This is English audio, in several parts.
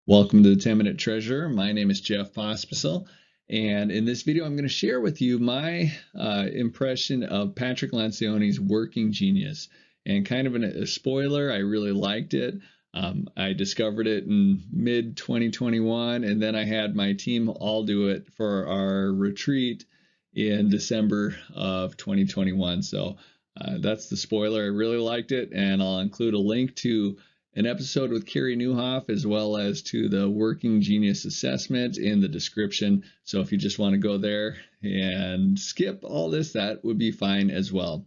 Welcome to the 10-Minute Treasurer. My name is Jeff Pospisil, and in this video I'm going to share with you my impression of Patrick Lencioni's Working Genius. And kind of a spoiler, I really liked it. I discovered it in mid-2021, and then I had my team all do it for our retreat in December of 2021. So that's the spoiler. I really liked it, and I'll include a link to an episode with Carey Nieuwhof as well as to the Working Genius assessment in the description. So if you just want to go there and skip all this, that would be fine as well.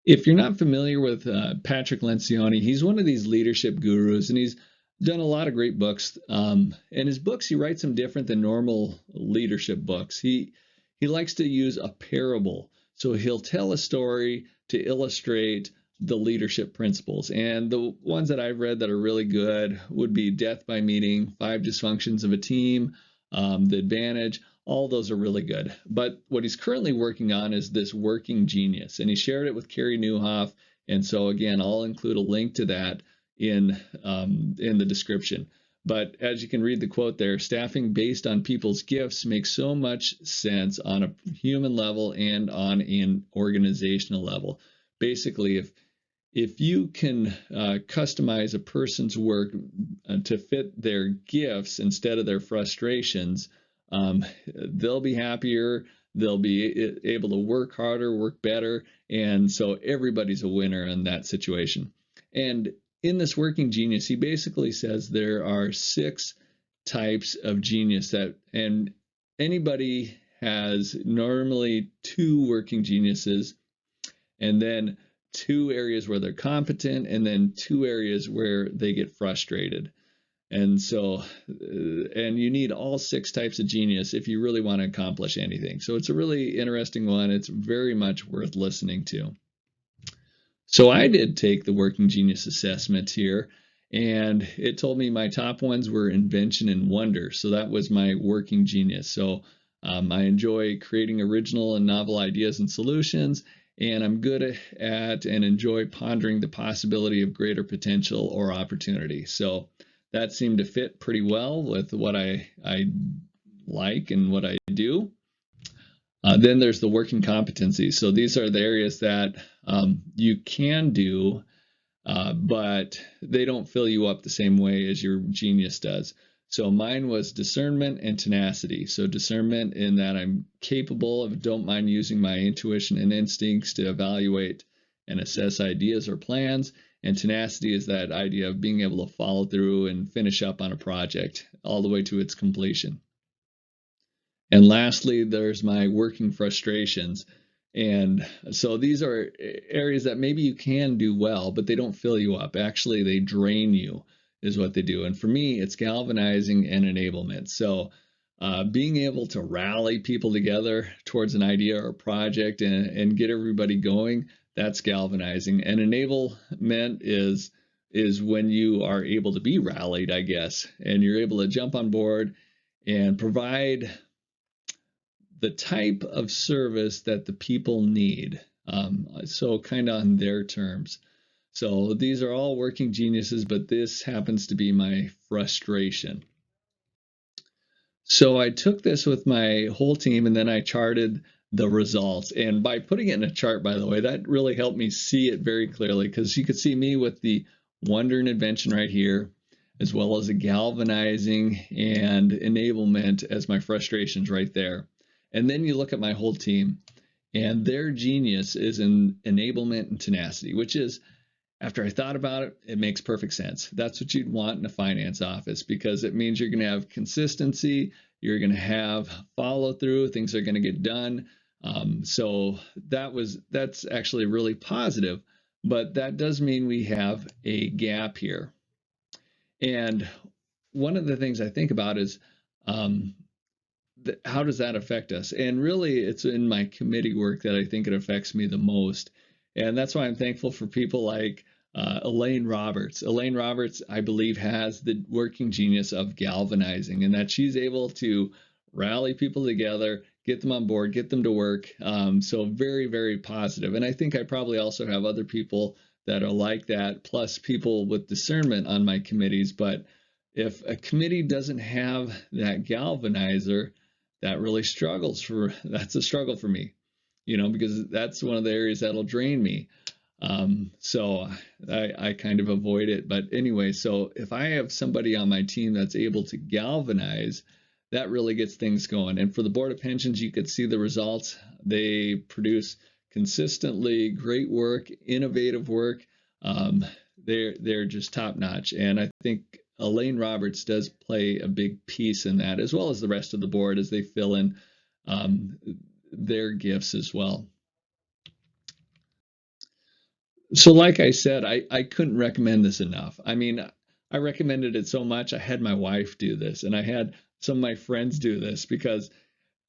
If you're not familiar with Patrick Lencioni, he's one of these leadership gurus, and he's done a lot of great books. And his books, he writes them different than normal leadership books. He likes to use a parable. So he'll tell a story to illustrate the leadership principles. And the ones that I've read that are really good would be Death by Meeting, 5 Dysfunctions of a Team, The Advantage. All those are really good. But what he's currently working on is this Working Genius. And he shared it with Carey Nieuwhof. And so again, I'll include a link to that in the description. But as you can read the quote there, staffing based on people's gifts makes so much sense on a human level and on an organizational level. Basically, if you can customize a person's work to fit their gifts instead of their frustrations, they'll be happier, they'll be able to work harder, work better, and so everybody's a winner in that situation. And in this Working Genius, he basically says there are 6 types of genius and anybody has normally 2 working geniuses, and then 2 areas where they're competent, and then 2 areas where they get frustrated. And so, and you need all 6 types of genius if you really want to accomplish anything. So it's a really interesting one. It's very much worth listening to. So I did take the Working Genius assessment here, and it told me my top ones were invention and wonder. So that was my Working Genius. So I enjoy creating original and novel ideas and solutions, and I'm good at and enjoy pondering the possibility of greater potential or opportunity. So that seemed to fit pretty well with what I like and what I do. Then there's the working competencies. So these are the areas that you can do, but they don't fill you up the same way as your genius does. So mine was discernment and tenacity. So discernment in that I'm capable of, don't mind using my intuition and instincts to evaluate and assess ideas or plans. And tenacity is that idea of being able to follow through and finish up on a project all the way to its completion. And lastly, there's my working frustrations. And so these are areas that maybe you can do well, but they don't fill you up. Actually, they drain you is what they do. And for me, it's galvanizing and enablement. So being able to rally people together towards an idea or project and get everybody going, that's galvanizing. And enablement is when you are able to be rallied, I guess, and you're able to jump on board and provide the type of service that the people need. So kind of on their terms. So these are all working geniuses, but this happens to be my frustration. So I took this with my whole team, and then I charted the results. And by putting it in a chart, by the way, that really helped me see it very clearly, because you could see me with the wonder and invention right here, as well as the galvanizing and enablement as my frustrations right there. And then you look at my whole team, and their genius is in enablement and tenacity, which is, after I thought about it, it makes perfect sense. That's what you'd want in a finance office, because it means you're going to have consistency, you're going to have follow through, things are going to get done. So that's actually really positive, but that does mean we have a gap here. And one of the things I think about is how does that affect us? And really, it's in my committee work that I think it affects me the most. And that's why I'm thankful for people like Elaine Roberts. Elaine Roberts, I believe, has the working genius of galvanizing, and that she's able to rally people together, get them on board, get them to work. So very, very positive. And I think I probably also have other people that are like that, plus people with discernment on my committees. But if a committee doesn't have that galvanizer, that's a struggle for me, because that's one of the areas that'll drain me. So I kind of avoid it. But anyway, so if I have somebody on my team that's able to galvanize, that really gets things going. And for the Board of Pensions, you could see the results. They produce consistently great work, innovative work. They're just top notch. And I think Elaine Roberts does play a big piece in that, as well as the rest of the board as they fill in their gifts as well. So like I said, I couldn't recommend this enough. I mean, I recommended it so much. I had my wife do this, and I had some of my friends do this because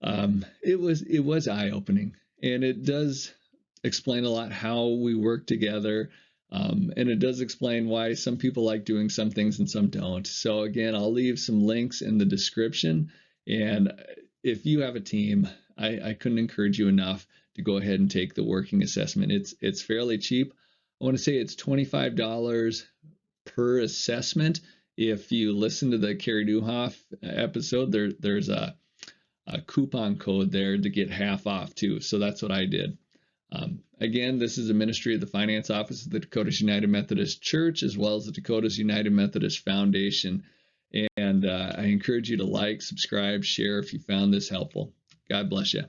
it was eye-opening, and it does explain a lot how we work together, and it does explain why some people like doing some things and some don't. So again, I'll leave some links in the description, and if you have a team, I couldn't encourage you enough to go ahead and take the working assessment. It's fairly cheap. I want to say it's $25 per assessment. If you listen to the Carrie Newhoff episode, there's a coupon code there to get half off too. So that's what I did. Again, this is a ministry of the Finance Office of the Dakotas United Methodist Church, as well as the Dakotas United Methodist Foundation. And I encourage you to like, subscribe, share if you found this helpful. God bless you.